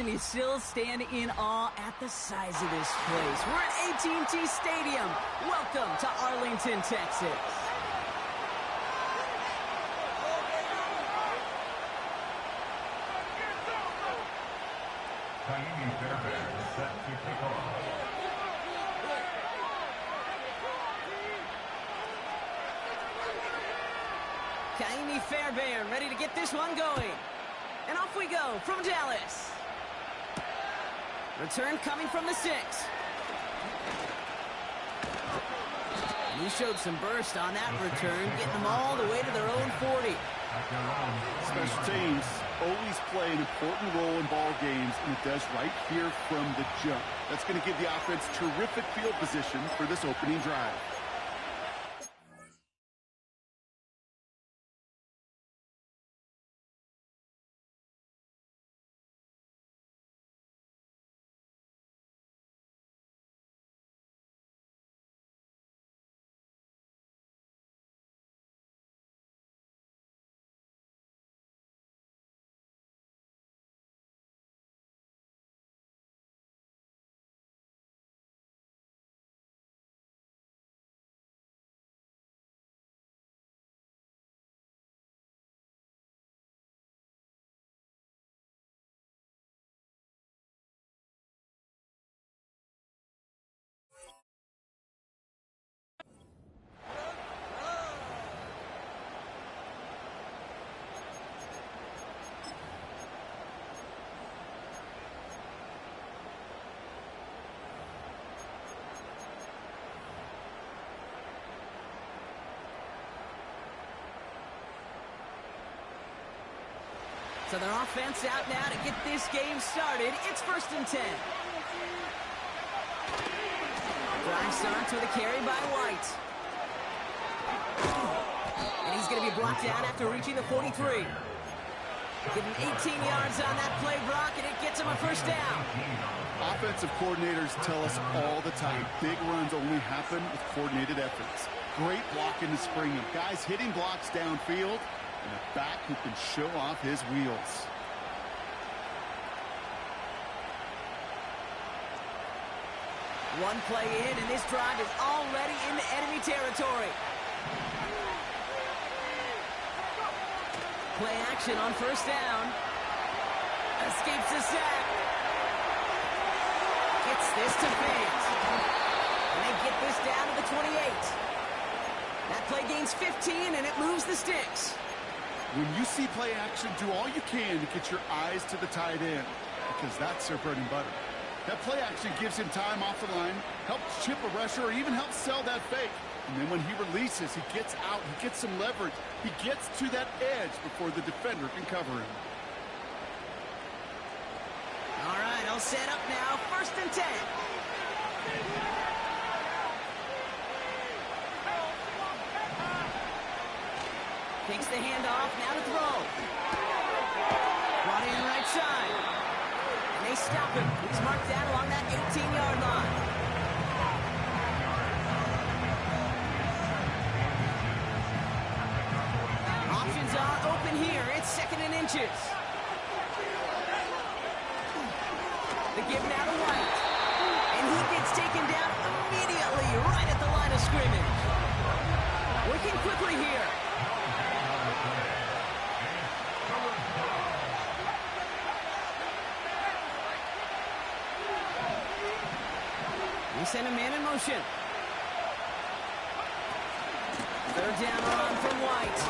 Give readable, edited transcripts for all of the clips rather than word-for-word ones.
and you still stand in awe at the size of this place. We're at AT&T Stadium. Welcome to Arlington, Texas. Fairbairn ready to get this one going. And off we go from Dallas. Return coming from the 6. And he showed some burst on that return, getting them all the way to their own 40. Special teams always play an important role in ball games, and it does right here from the jump. That's going to give the offense terrific field position for this opening drive. So their offense out now to get this game started. It's 1st and 10. Drive starts with a carry by White. And he's going to be brought down after reaching the 43. Getting 18 yards on that play, Brock, and it gets him a 1st down. Offensive coordinators tell us all the time, big runs only happen with coordinated efforts. Great blocking to spring them. Guys hitting blocks downfield, and a back who can show off his wheels. One play in, and this drive is already into enemy territory. Play action on 1st down. Escapes the sack. Gets this to Fant. And they get this down to the 28. That play gains 15, and it moves the sticks. When you see play action, do all you can to get your eyes to the tight end, because that's their bread and butter. That play action gives him time off the line, helps chip a rusher, or even helps sell that fake. And then when he releases, he gets out, he gets some leverage. He gets to that edge before the defender can cover him. All right, all set up now, 1st and 10. Takes the handoff, now to throw. Brought in right side. And they stop him. He's marked down along that 18-yard line. Options are open here. It's 2nd and inches. The give now to White. And he gets taken down immediately right at the line of scrimmage. Working quickly here. They send a man in motion. 3rd down run from White.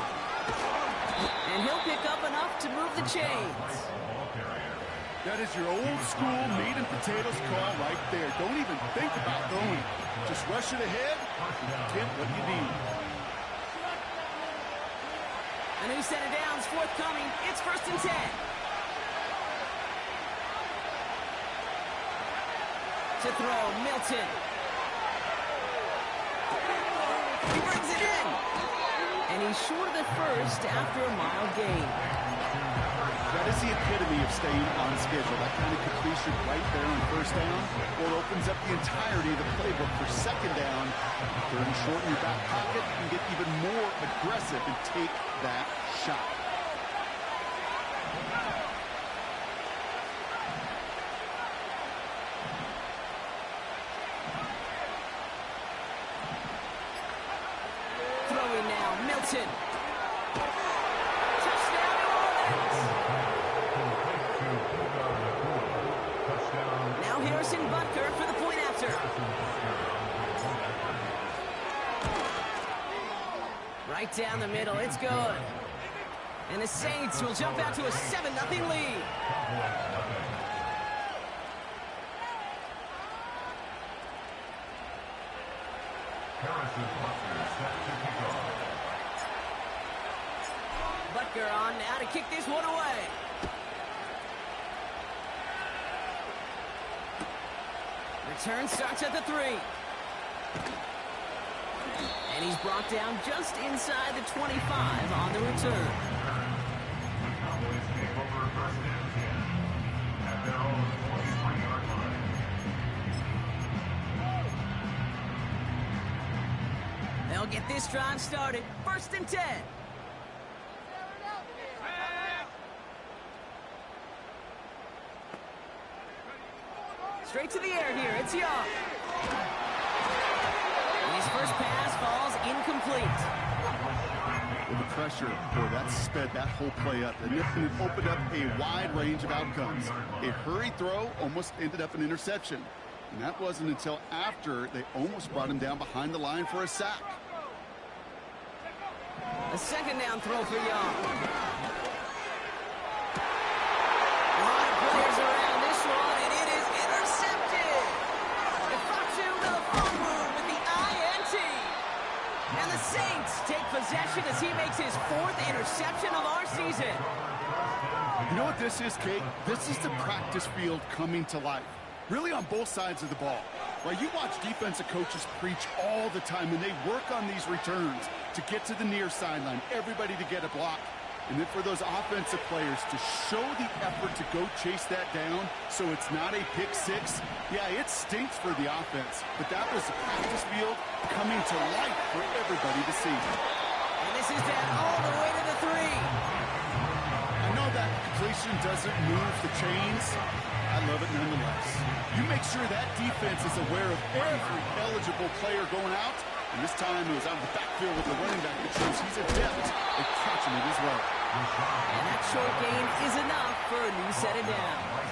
And he'll pick up enough to move the chains. That is your old school meat and potatoes call right there. Don't even think about throwing. Just rush it ahead and get what you need. A new set of downs forthcoming. It's 1st and 10. To throw, Milton. He brings it in. And he's short of the 1st after a mile gain. That is the epitome of staying on schedule. That kind of completion right there on 1st down. Well, it opens up the entirety of the playbook for 2nd down. 3rd and short in your back pocket. You can get even more aggressive and take that shot. Harrison Butker for the point after. Right down the middle, it's good. And the Saints will jump out to a 7-0 lead. Butker on now to kick this one away. Return starts at the 3. And he's brought down just inside the 25 on the return. They'll get this drive started. 1st and 10. Straight to the air here. It's Young. And his first pass falls incomplete. With the pressure, boy, that sped that whole play up. And it opened up a wide range of outcomes. A hurried throw almost ended up an interception. And that wasn't until after they almost brought him down behind the line for a sack. A 2nd down throw for Young. A lot of players around this one, and it is intercepted. Ifatu with a full move with the INT. And the Saints take possession as he makes his 4th interception of our season. You know what this is, Kate? This is the practice field coming to life. Really on both sides of the ball. Right, you watch defensive coaches preach all the time, and they work on these returns to get to the near sideline, everybody to get a block. And then for those offensive players to show the effort to go chase that down so it's not a pick 6. Yeah, it stinks for the offense, but that was the practice field coming to life for everybody to see. And this is down all the way to the 3. I know that completion doesn't move the chains. I love it nonetheless. You make sure that defense is aware of every eligible player going out. And this time it was out of the backfield with the running back that shows he's adept at catching it as well. And that short gain is enough for a new set of downs.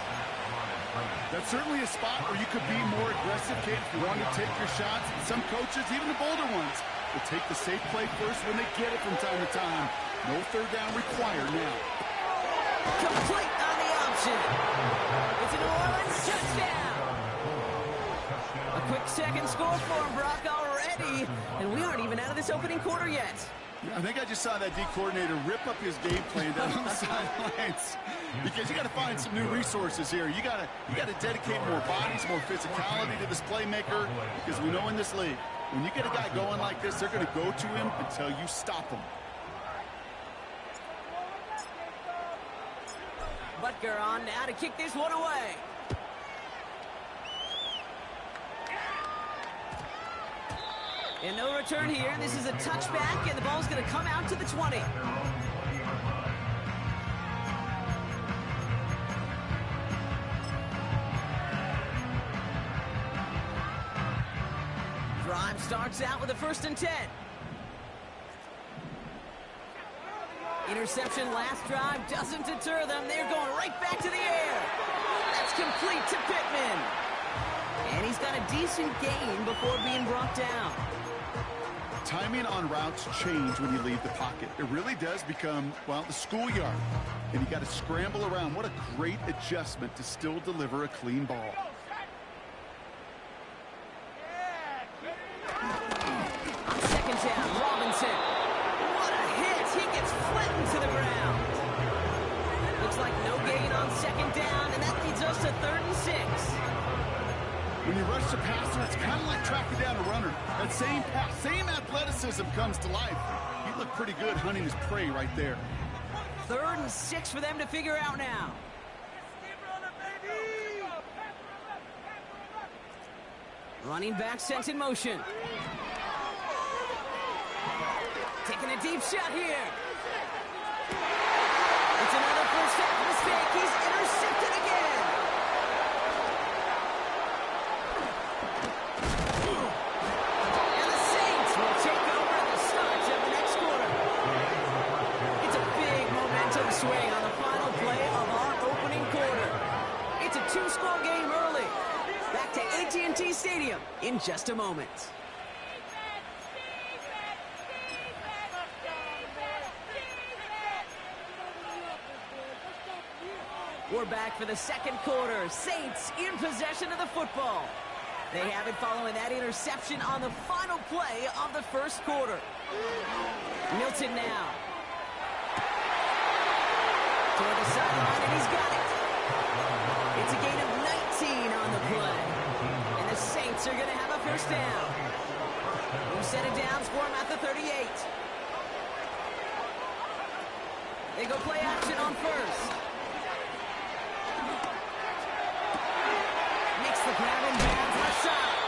That's certainly a spot where you could be more aggressive, Kate, if you want to take your shots. And some coaches, even the bolder ones, will take the safe play first when they get it from time to time. No 3rd down required now. Complete on the option. It's a New Orleans touchdown. A quick 2nd score for him, Brock, already. And we aren't even out of this opening quarter yet. I think I just saw that D coordinator rip up his game plan down on the sidelines, because you got to find some new resources here. You got to dedicate more bodies, more physicality to this playmaker, because we know in this league, when you get a guy going like this, they're going to go to him until you stop him. Butker on now to kick this one away. And no return here. This is a touchback, and the ball's going to come out to the 20. Drive starts out with a 1st and 10. Interception last drive doesn't deter them. They're going right back to the air. That's complete to Pittman. And he's got a decent gain before being brought down. Timing on routes change when you leave the pocket. It really does become, well, the schoolyard. And you got to scramble around. What a great adjustment to still deliver a clean ball. On 2nd down, Robinson. What a hit. He gets flattened to the ground. Looks like no gain on 2nd down, and that leads us to 3rd and 6. When you rush the passer, it's kind of like tracking down a runner. That same pass, same athleticism comes to life. He looked pretty good hunting his prey right there. 3rd and 6 for them to figure out now. Running back sent in motion. Taking a deep shot here. It's another first half mistake. He's intercepted again. And the Saints will take over at the start of the next quarter. It's a big momentum swing on the final play of our opening quarter. It's a 2-score game early. Back to AT&T Stadium in just a moment. We're back for the second quarter. Saints in possession of the football. They have it following that interception on the final play of the first quarter. Milton now. Toward the sideline, and he's got it. It's a gain of 19 on the play. And the Saints are going to have a first down. New set of downs for him at the 38. They go play action on first. Makes the grab and bounds left side.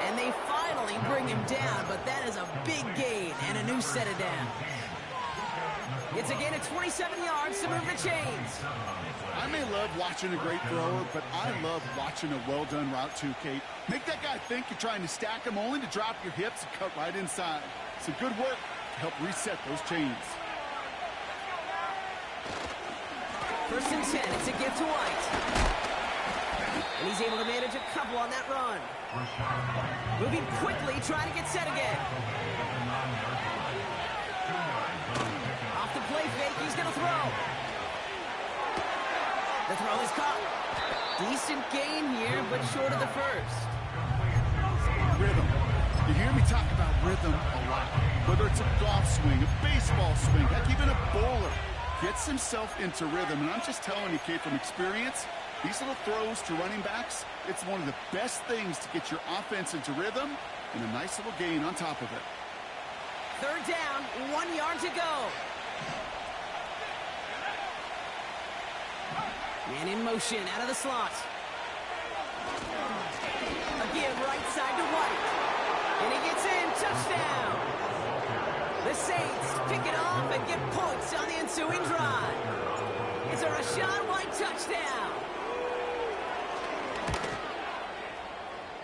And they finally bring him down, but that is a big gain and a new set of downs. It's a gain of 27 yards to move the chains. I may love watching a great thrower, but I love watching a well-done route too, Kate. Make that guy think you're trying to stack him only to drop your hips and cut right inside. Some good work to help reset those chains. First and 10, it's a gift to White. And he's able to manage a couple on that run. Moving quickly, trying to get set again. Off the play fake, he's going to throw. The throw is caught. Decent gain here, but short of the first. Rhythm. You hear me talk about rhythm a lot. Whether it's a golf swing, a baseball swing, heck, even a bowler gets himself into rhythm. And I'm just telling you, Kate, from experience, these little throws to running backs, it's one of the best things to get your offense into rhythm and a nice little gain on top of it. Third down, 1 yard to go. Man in motion, out of the slot. Again, right side to White. And he gets in, touchdown. The Saints pick it off and get points on the ensuing drive. It's a Rachaad White touchdown.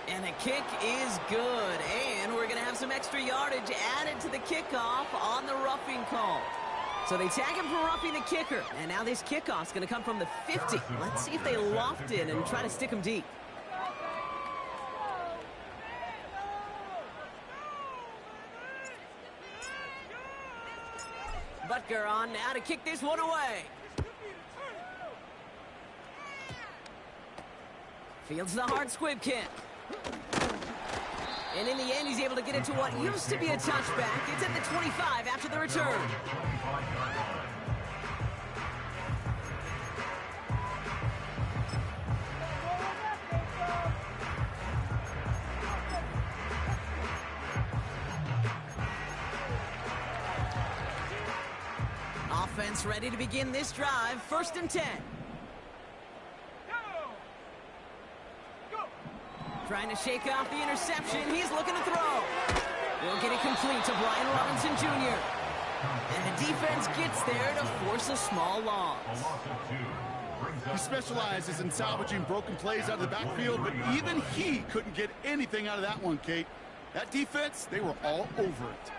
And the kick is good. And we're going to have some extra yardage added to the kickoff on the roughing call. So they tag him for roughing the kicker. And now this kickoff's going to come from the 50. Let's see if they loft it and try to stick him deep. Butker on now to kick this one away. Fields the hard squib kick. And in the end, he's able to get it to what used to be a touchback. It's at the 25 after the return. Offense ready to begin this drive. First and 10. Trying to shake off the interception. He's looking to throw. We'll get it complete to Brian Robinson Jr. And the defense gets there to force a small loss. He specializes in salvaging broken plays out of the backfield, but even he couldn't get anything out of that one, Kate. That defense, they were all over it.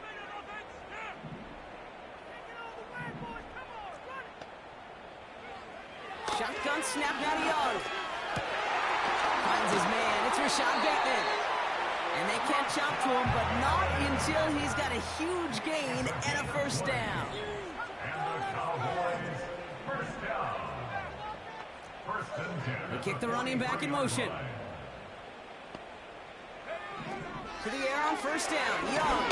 Shotgun snap now to Young. Finds his man. It's Rashad Bateman. And they catch up to him, but not until he's got a huge gain and a first down. They kick the running back in motion. To the air on first down. Young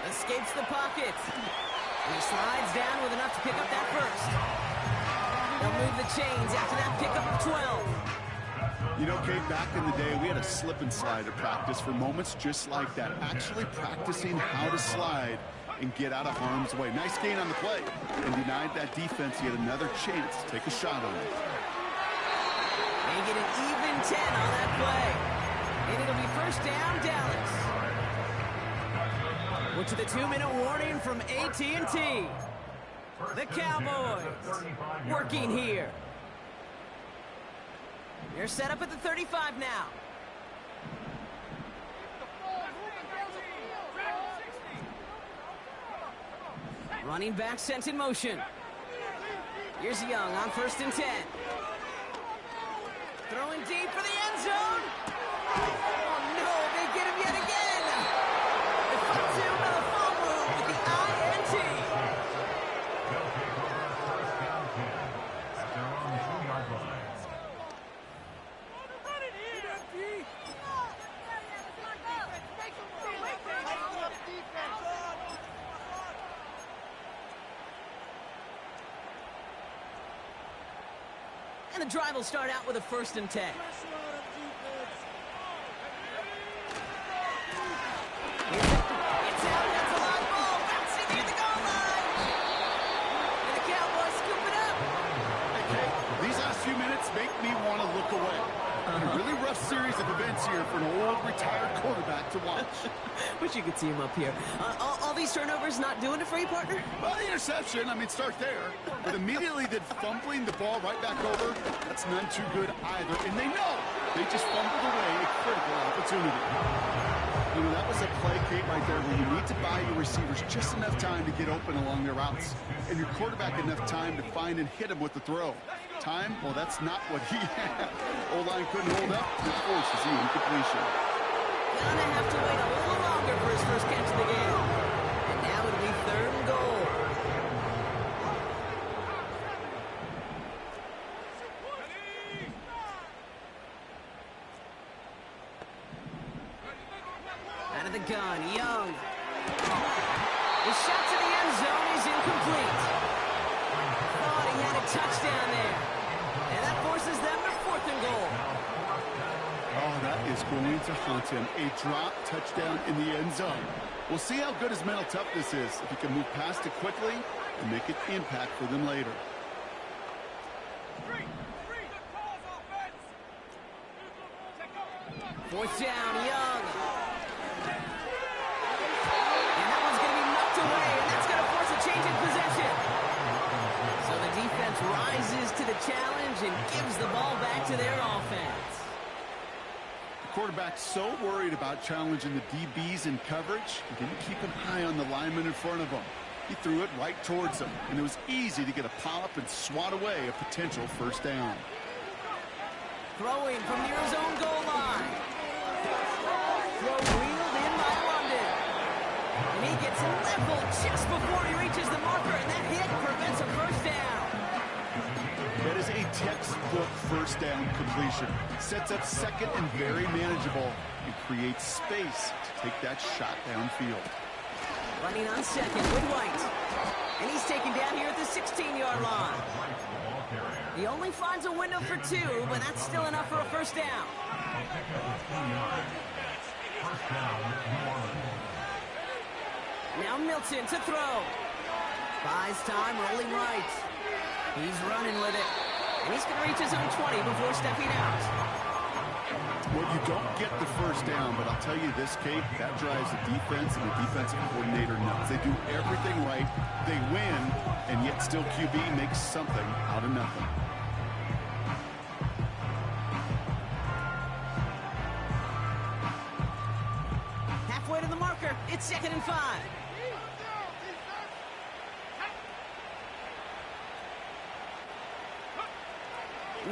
escapes the pocket. And he slides down with enough to pick up that first. They'll move the chains after that pickup of 12. You know, Kate, back in the day, we had a slip and slide at practice for moments just like that. Actually practicing how to slide and get out of harm's way. Nice gain on the play. And denied that defense. He had another chance to take a shot on it. They get an even 10 on that play. And it'll be first down, Dallas. We're to the 2-minute warning from AT&T. The Cowboys working here. They're set up at the 35 now. Running back sent in motion. Here's Young on first and 10. Throwing deep for the end zone. Oh, no, they get him yet again. The Fatu with a fumble with the INT. And the drive will start out with a 1st and 10. It's out, that's a live ball, bouncing near the goal line. And the Cowboys scoop it up. Okay, these last few minutes make me want to look away. A really rough series of events here for an old retired quarterback to watch. Wish you could see him up here. All these turnovers not doing it for you, partner? Well, the interception, I mean, start there. But immediately then fumbling the ball right back over, that's none too good either. And they know they just fumbled away a critical opportunity. You know, that was a play, Kate, right there where you need to buy your receivers just enough time to get open along their routes. And your quarterback enough time to find and hit him with the throw. Time? Well, that's not what he had. O-line couldn't hold up. It forces the incompletion. Gonna have to wait a little longer for his first catch of the game. And now it'll be 3rd and goal. Out of the gun, Young. The shot to the end zone is incomplete. Thought he had a touchdown there. And that forces them to 4th and goal. Oh, that is going to haunt him. A drop touchdown in the end zone. We'll see how good his mental toughness is, if he can move past it quickly and make an impact for them later. Fourth down, Young. And that one's going to be knocked away, and that's going to force a change in possession. So the defense rises to the challenge and gives the ball back to their offense. Quarterback so worried about challenging the DBs in coverage, he didn't keep an eye on the lineman in front of him. He threw it right towards him, and it was easy to get a pop and swat away a potential 1st down. Throwing from near his own goal line. Throw wheeled in by London. And he gets leveled just before he reaches the marker, and that hit prevents a 1st down. That is a textbook 1st down completion. Sets up 2nd and very manageable and creates space to take that shot downfield. Running on 2nd with White. And he's taken down here at the 16-yard line. He only finds a window for 2, but that's still enough for a 1st down. Now Milton to throw. Buys time, rolling right. He's running with it. And he's going to reach his own 20 before stepping out. Well, you don't get the 1st down, but I'll tell you this, Kate, that drives the defense and the defensive coordinator nuts. They do everything right. They win, and yet still QB makes something out of nothing. Halfway to the marker. It's 2nd and 5.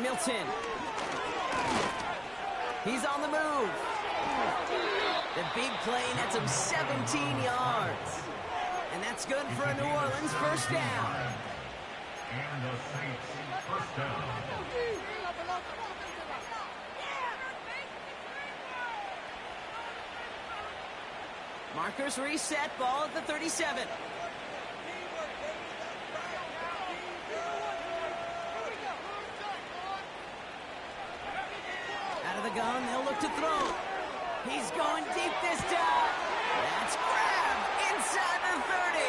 Milton. He's on the move. The big play nets him 17 yards. And that's good for a New Orleans 1st down. And the Saints 1st down. Markers reset, ball at the 37. Out of the gun, they'll look to throw. He's going deep this time. That's grabbed inside the 30.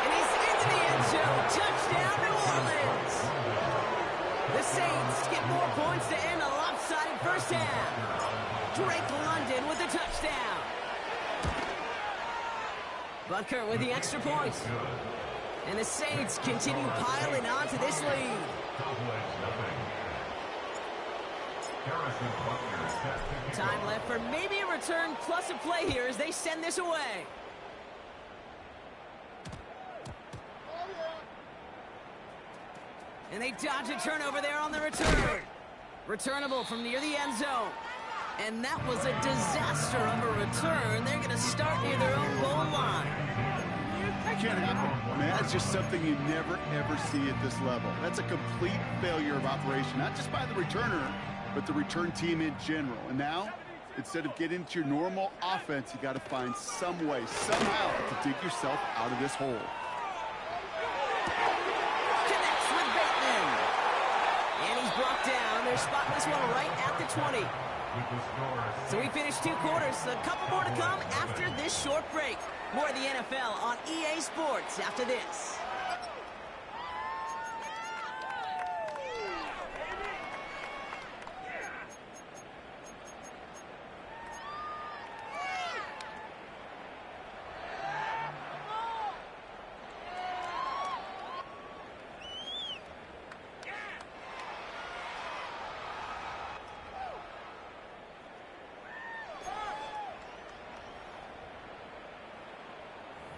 And he's into the end zone. Touchdown, New Orleans. The Saints get more points to end a lopsided 1st half. Drake London with the touchdown. Butker with the extra point. And the Saints continue piling on to this lead. Time left for maybe a return plus a play here as they send this away. And they dodge a turnover there on the return. Returnable from near the end zone. And that was a disaster of a return. They're going to start near their own goal line. That can't happen. I mean, that's just something you never, ever see at this level. That's a complete failure of operation, not just by the returner, but the return team in general. And now, instead of getting into your normal offense, you got to find some way, somehow, to dig yourself out of this hole. Connects with Bateman. And he's brought down. They're spotting this one right at the 20. So we finished 2 quarters. A couple more to come after this short break. More of the NFL on EA Sports after this.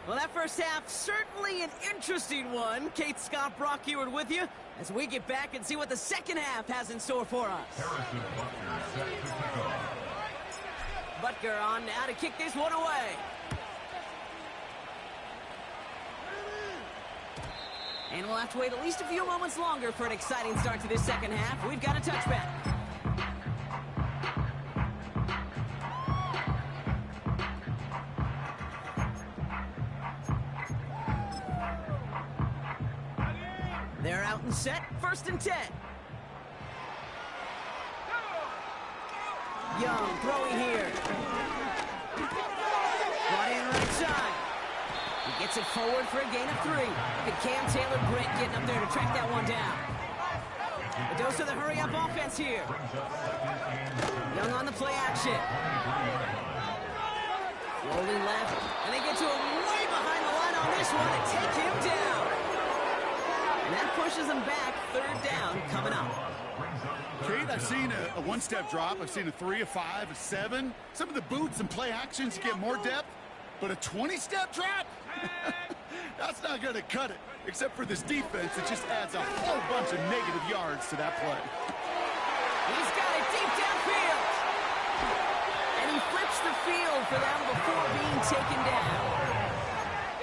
Well, that first half, certainly an interesting one. Kate, Scott, Brock Eward with you as we get back and see what the second half has in store for us. Butker on now to kick this one away. And we'll have to wait at least a few moments longer for an exciting start to this second half. We've got a touchback. They're out and set, 1st and 10. Young throwing here. Brought in right side. He gets it forward for a gain of 3. And Cam Taylor-Britt getting up there to track that one down. A dose of the hurry-up offense here. Young on the play action. Rolling left, and they get to him way behind the line on this one and take him down. And that pushes them back. 3rd down coming up. Kate, I've seen a 1-step drop. I've seen a 3, a 5, a 7. Some of the boots and play actions get more depth, but a 20-step drop? That's not going to cut it, except for this defense. It just adds a whole bunch of negative yards to that play. He's got it deep downfield. And he flips the field for them before being taken down.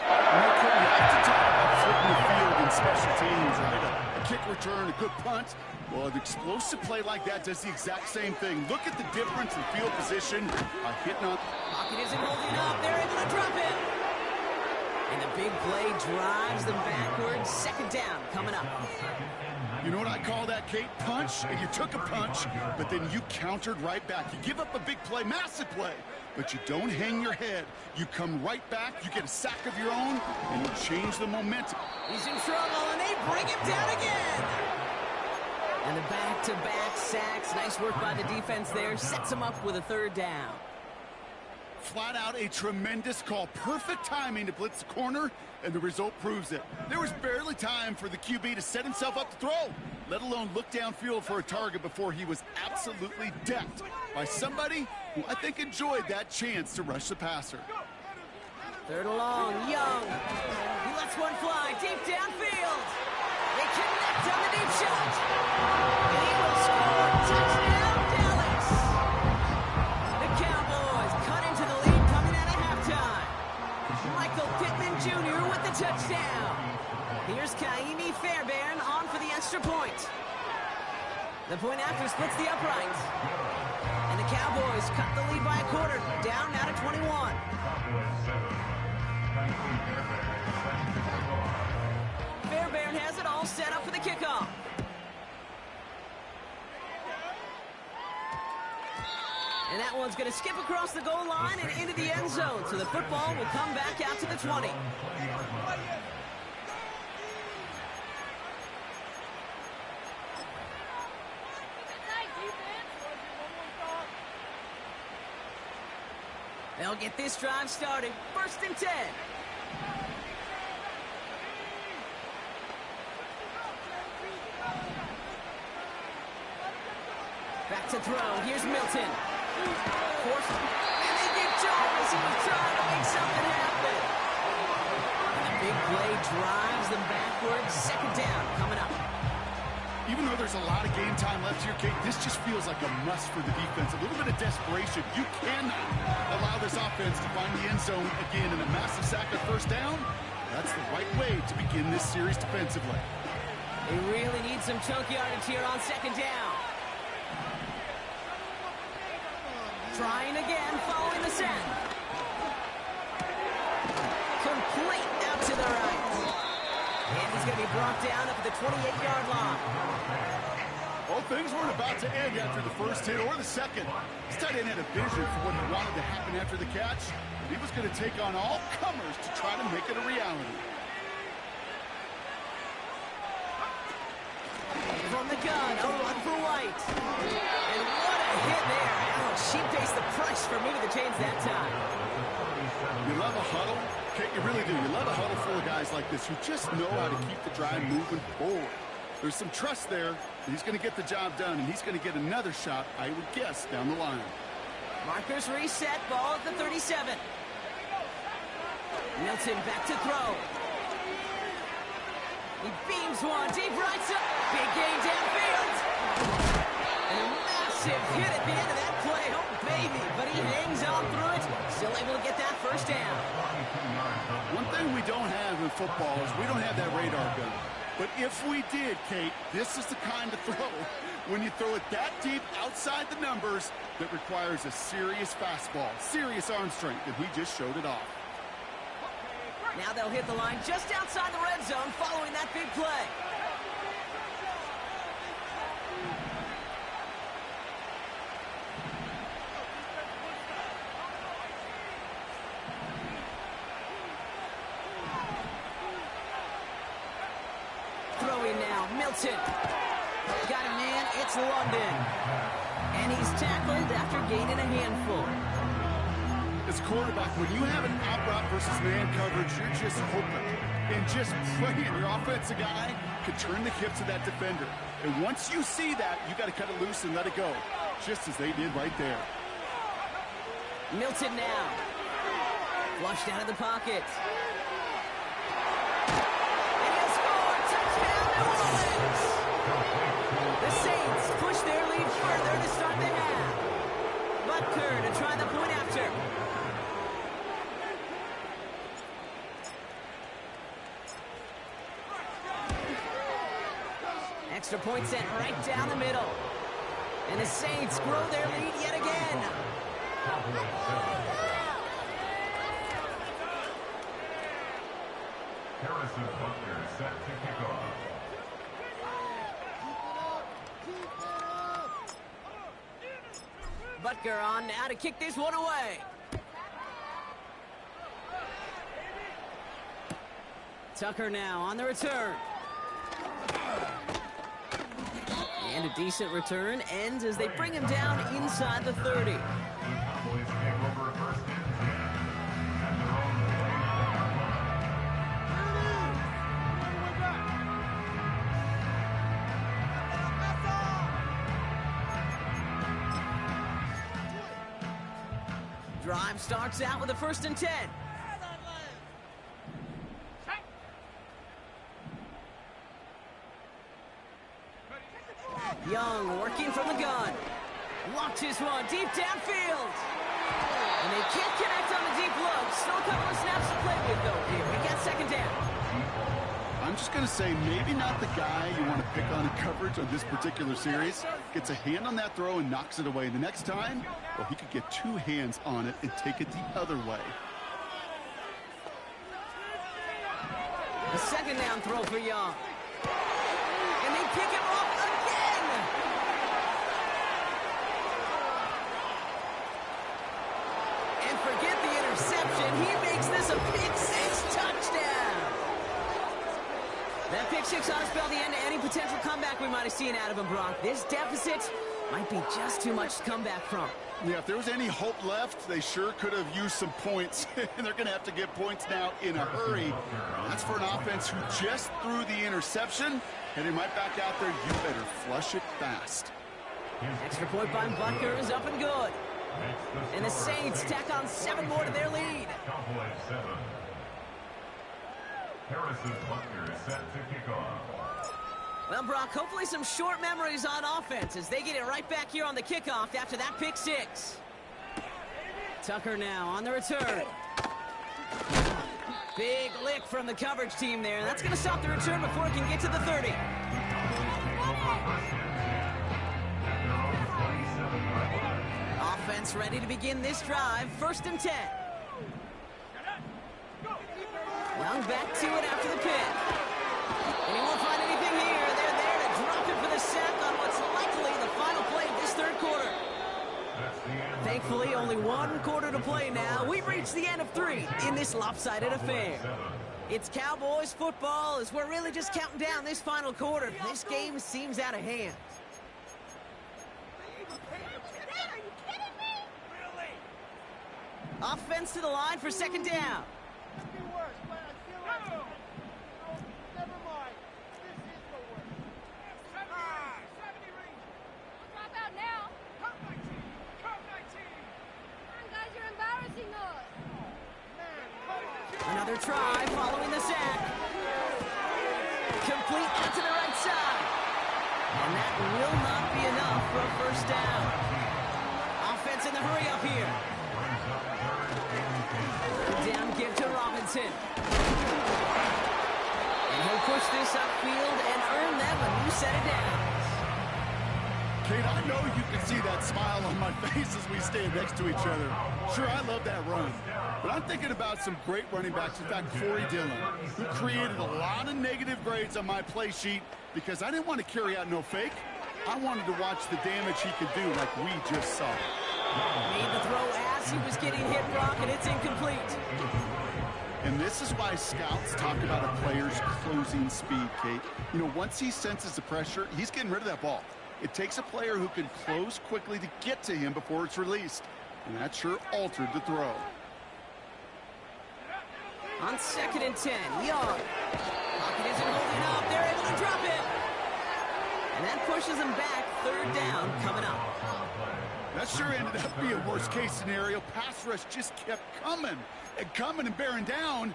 You have to talk about flipping the field in special teams, right? A kick return, a good punt. Well, an explosive play like that does the exact same thing. Look at the difference in field position by hitting on. Pocket isn't holding up. They're able to drop him. And the big play drives them backwards. 2nd down coming up. You know what I call that, Kate? Punch. And you took a punch, but then you countered right back. You give up a big play, massive play, but you don't hang your head. You come right back, you get a sack of your own, and you change the momentum. He's in trouble, and they bring him down again. And the back-to-back sacks. Nice work by the defense there. Sets him up with a 3rd down. Flat out a tremendous call. Perfect timing to blitz the corner, and the result proves it. There was barely time for the QB to set himself up to throw, let alone look downfield for a target before he was absolutely decked by somebody who I think enjoyed that chance to rush the passer. 3rd and long, Young. He lets one fly deep downfield. They connect on the deep shot. And he will score. Touchdown, Dallas. The Cowboys cut into the lead coming out of halftime. Michael Pittman Jr. with the touchdown. Here's Kaimi Fairbairn on for the extra point. The point after splits the upright. And the Cowboys cut the lead by a quarter. Down now to 21. Fairbairn has it all set up for the kickoff. And that one's going to skip across the goal line and into the end zone. So the football will come back out to the 20. They'll get this drive started. 1st and 10. Back to throw. Here's Milton. Forced. And they get Jones. He was trying to make something happen. And the big play drives them backwards. 2nd down coming up. Even though there's a lot of game time left here, Kate, this just feels like a must for the defense. A little bit of desperation. You cannot allow this offense to find the end zone again in a massive sack of first down. That's the right way to begin this series defensively. They really need some chunk yardage here on second down. Trying again, following the send. Complete out to the right. And he's going to be brought down up at the 28-yard line. Well, things weren't about to end after the first hit or the second. This tight end had a vision for what he wanted to happen after the catch. He was going to take on all comers to try to make it a reality. From the gun, a run for White. And what a hit there. Ouch, she pays the price for moving the chains that time. You love a huddle. Kate, you really do. You love a huddle full of guys like this who just know how to keep the drive moving forward. There's some trust there. He's going to get the job done, and he's going to get another shot, I would guess, down the line. Markers reset, ball at the 37. Milton back to throw. He beams one, deep right side. Big gain downfield. And a massive hit at the end of that play. Oh, baby. But he hangs on through it. Still able to get that first down. One thing we don't have in football is we don't have that radar gun. But if we did, Kate, this is the kind of throw, when you throw it that deep outside the numbers, that requires a serious fastball, serious arm strength, and he just showed it off. Now they'll hit the line just outside the red zone following that big play. Throwing now, Milton. Got a man, it's London. And he's tackled after gaining a handful. As quarterback, when you have an out route versus man coverage, you're just hoping and just praying your offensive guy could turn the hips of that defender. And once you see that, you got to cut it loose and let it go, just as they did right there. Milton now. Flushed out of the pocket. And he'll score! Touchdown, New Orleans! The Saints push their lead further to start the half. Butker to try the point after. Extra point sent right down the middle. And the Saints grow their lead yet again. Harrison Butker set to kick off. Butker on now to kick this one away. Tucker now on the return. And a decent return ends as they bring him down inside the 30. The Cowboys take over first and 10 at their own 29. Drive starts out with a 1st and 10. Young working from the gun. Launches one deep downfield. And they can't connect on the deep look. Still a couple of snaps to play with, though. Here we got second down. I'm just going to say maybe not the guy you want to pick on in coverage on this particular series. Gets a hand on that throw and knocks it away. The next time, well, he could get 2 hands on it and take it the other way. A second down throw for Young. And they pick him off again. And forget the interception. He makes this a pick-6 touchdown. That pick-6 ought to spell the end to any potential comeback we might have seen out of him, Brock. This deficit might be just too much to come back from. Yeah, if there was any hope left, they sure could have used some points. And they're going to have to get points now in a hurry. That's for an offense who just threw the interception. Heading right back out there, you better flush it fast. Extra point by Butker is up and good. And the Saints tack on 7 more to their lead. Cowboys 7. Harrison Butker is set to kick off. Well, Brock, hopefully some short memories on offense as they get it right back here on the kickoff after that pick six. Tucker now on the return. Big lick from the coverage team there. That's going to stop the return before it can get to the 30. Offense ready to begin this drive. 1st and 10. Young back to it after the pick. And he won't find anything here. They're there to drop it for the sack on what's likely the final play of this 3rd quarter. Thankfully, only 1 quarter to play now. We've reached the end of 3 in this lopsided affair. It's Cowboys football as we're really just counting down this final quarter. This game seems out of hand. Are you kidding me? Offense to the line for 2nd down. Could be worse, but I feel like... No, never mind. This is the worst. 70 range. Drop out now. Come 19. Come 19. Come on, guys, you're embarrassing us. Man, come on. Another try following the sack. Complete out to the right side. And that will not be enough for a 1st down. Offense in the hurry up here. Down give to Robinson. And he'll push this upfield and earn them a new set of downs. Kate, I know you can see that smile on my face as we stand next to each other. Sure, I love that run. But I'm thinking about some great running backs. In fact, Corey Dillon, who created a lot of negative grades on my play sheet because I didn't want to carry out no fake. I wanted to watch the damage he could do like we just saw. Made the throw as he was getting hit, Brock, and it's incomplete. And this is why scouts talk about a player's closing speed, Kate. You know, once he senses the pressure, he's getting rid of that ball. It takes a player who can close quickly to get to him before it's released. And that sure altered the throw. On 2nd and 10, Young. Pocket isn't holding up. They're able to drop it. And that pushes them back. 3rd down coming up. That sure ended up being a worst-case scenario. Pass rush just kept coming and bearing down.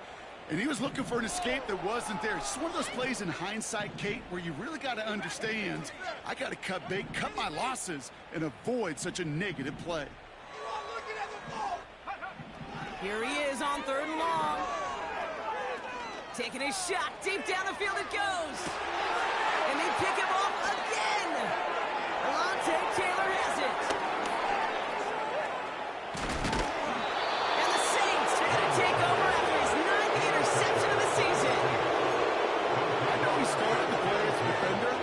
And he was looking for an escape that wasn't there. It's one of those plays in hindsight, Kate, where you really got to understand, I got to cut bait, cut my losses, and avoid such a negative play. Here he is on 3rd and long. Taking his shot. Deep down the field it goes. And they pick him off again. Alontae Taylor has it. And the Saints are going to take over after his 9th interception of the season. I know he started the play as a defender.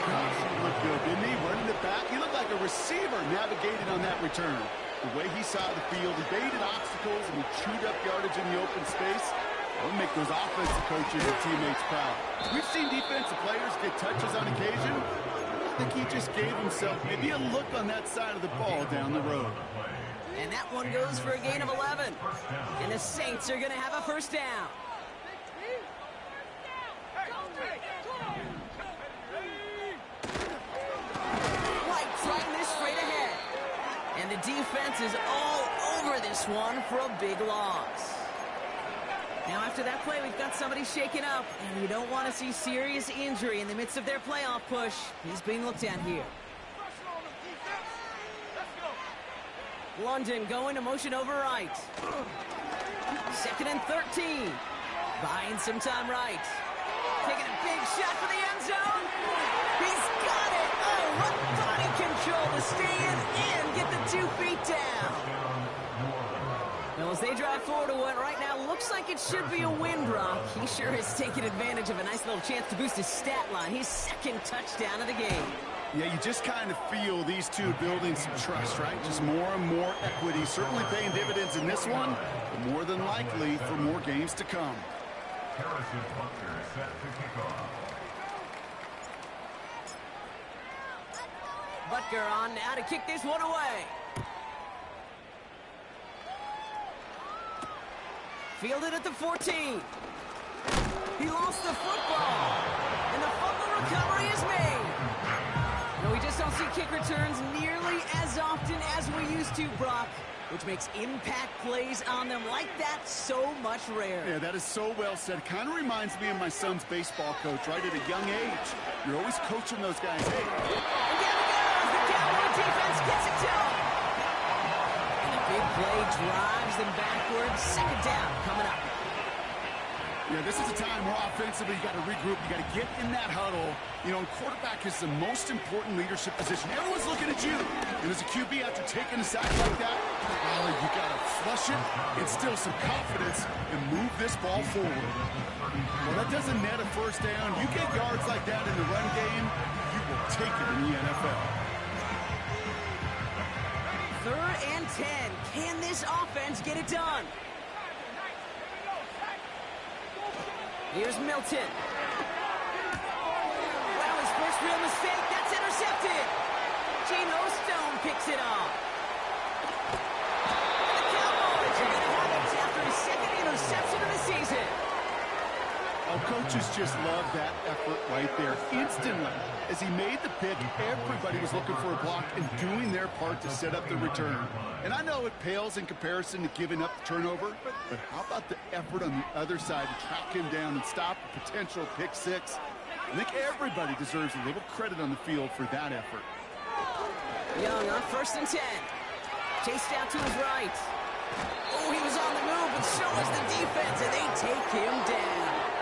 Gosh, he looked good, didn't he? Running it back. He looked like a receiver navigating on that return. The way he saw the field, he baited obstacles and he chewed up yardage in the open space. That'll make those offensive coaches and teammates proud. We've seen defensive players get touches on occasion. I think he just gave himself maybe a look on that side of the ball down the road. And that one goes for a gain of 11. And the Saints are going to have a 1st down. White trying this straight ahead. And the defense is all over this one for a big loss. Now, after that play, we've got somebody shaken up, and you don't want to see serious injury in the midst of their playoff push. He's being looked at here. London going to motion over right. 2nd and 13. Buying some time right. Taking a big shot for the end zone. He's got it. Oh, what body control to stay in and get the 2 feet down. Well, as they drive forward to what right now looks like it should be a win, Brock. He sure has taken advantage of a nice little chance to boost his stat line. His 2nd touchdown of the game. Yeah, you just kind of feel these two building some trust, right? Just more and more equity. Certainly paying dividends in this one, but more than likely for more games to come. Harrison Butker set to kick off. Butker on now to kick this one away. Fielded at the 14. He lost the football. And the fumble recovery is made. No, we just don't see kick returns nearly as often as we used to, Brock. which makes impact plays on them like that so much rarer. Yeah, that is so well said. Kind of reminds me of my son's baseball coach, right? At a young age, you're always coaching those guys. Hey. And down it goes. The Cowboy defense gets it to him. And a big play drives them backwards. Second down coming up. Yeah, this is a time where offensively you got to regroup. You got to get in that huddle. You know, and quarterback is the most important leadership position. Everyone's looking at you. And as a QB, after taking a sack like that, you got to flush it, instill some confidence, and move this ball forward. Well, that doesn't net a first down. You get yards like that in the run game, you will take it in the NFL. 3rd and 10. Can this offense get it done? Here's Milton. Well, his first real mistake. That's intercepted. Geno Stone picks it off. And the Cowboys are going to have it after his 2nd interception of the season. Oh, coaches just love that effort right there. Instantly, as he made the pick, everybody was looking for a block and doing their part to set up the return. And I know it pales in comparison to giving up the turnover, but how about the effort on the other side to track him down and stop a potential pick six? I think everybody deserves a little credit on the field for that effort. Young on 1st and 10. Chased out to his right. Oh, he was on the move, but so was the defense, and they take him down.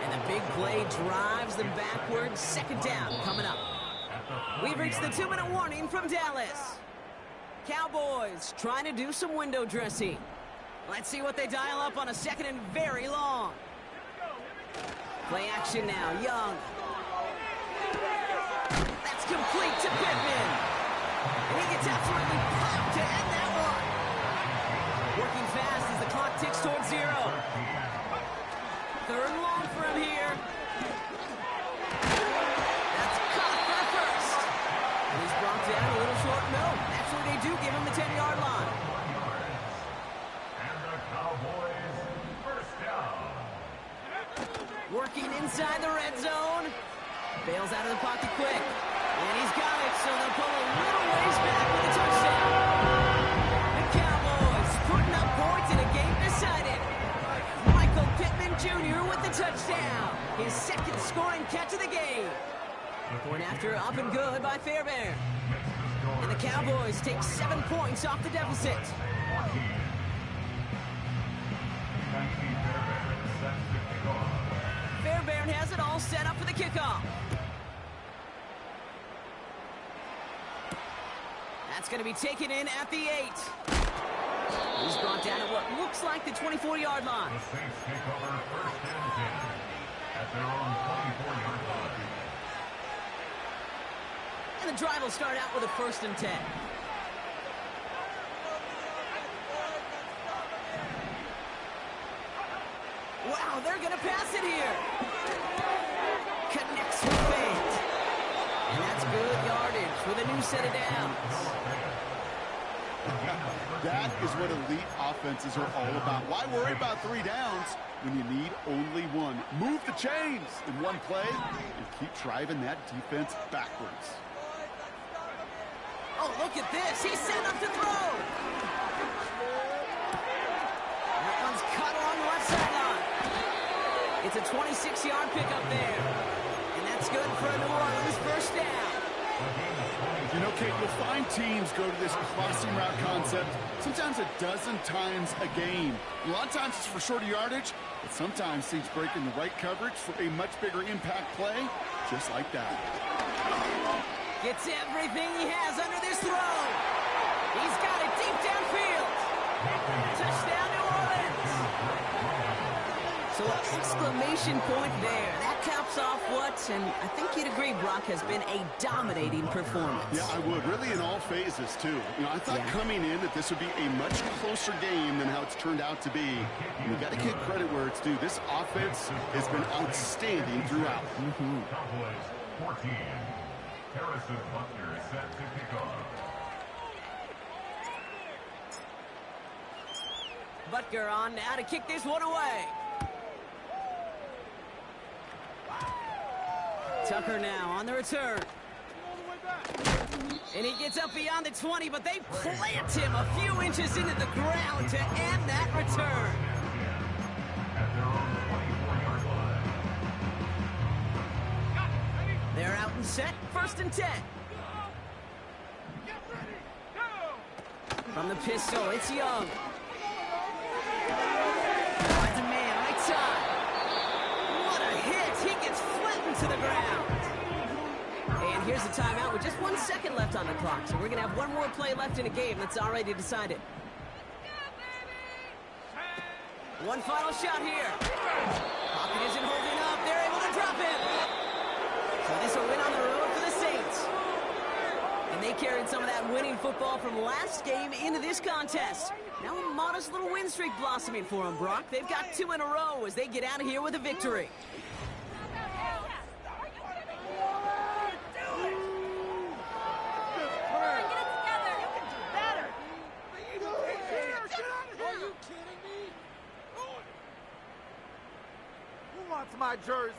And the big play drives them backwards. 2nd down coming up. We've reached the 2-minute warning from Dallas. Cowboys trying to do some window dressing. Let's see what they dial up on a 2nd and very long. Play action now. Young. That's complete to Pittman. And he gets absolutely popped to end that one. Working fast as the clock ticks towards 0. 3rd and long for him here. That's caught for the first. And he's brought down a little short. No, that's where they do give him the 10-yard line. And the Cowboys first down. Working inside the red zone. Bails out of the pocket quick. And he's got it, so they'll pull a little ways back with a touchdown. The Cowboys putting up points in a game decided. Michael Pittman Jr. with the touchdown. His 2nd scoring catch of the game. Point after up and good by Fairbairn. And the Cowboys take 7 points off the deficit. Fairbairn has it all set up for the kickoff. That's going to be taken in at the 8. He's brought down at what looks like the 24-yard line. The Saints take over 1st and 10 at their own 24-yard line. And the drive will start out with a 1st and 10. Wow, they're going to pass it here. Connects with Fant. And that's good yardage with a new set of downs. That is what elite offenses are all about. Why worry about 3 downs when you need only 1? Move the chains in one play and keep driving that defense backwards. Oh, look at this. He's set up to throw. That one's cut along the left sideline. It's a 26-yard pickup there. And that's good for a New Orleans first down. You know, Kate, you'll find teams go to this crossing route concept sometimes a dozen times a game. A lot of times it's for shorter yardage, but sometimes teams break in the right coverage for a much bigger impact play, just like that. Gets everything he has under this throw. He's got it deep downfield. Touchdown, New Orleans. So an exclamation point there. That caps off what, and I think you'd agree, Brock, has been a dominating performance. Yeah, I would. Really in all phases, too. You know, I thought coming in that this would be a much closer game than how it's turned out to be. And you got to give credit where it's due. This offense has been outstanding throughout. Cowboys 14. Harrison Butker is set to kick off. Butker on now to kick this one away. Tucker now on the return. And he gets up beyond the 20, but they plant him a few inches into the ground to end that return. At their own 24-yard line. They're out and set, 1st and 10. From the pistol, it's Young. Finds a man, right side. What a hit! He gets flattened to the ground. And here's the timeout with just 1 second left on the clock. So we're going to have one more play left in a game that's already decided. One final shot here. Pocket isn't holding up. They're able to drop him. So this will win on the road for the Saints. And they carried some of that winning football from last game into this contest. Now a modest little win streak blossoming for them, Brock. They've got 2 in a row as they get out of here with a victory. Who wants my jersey?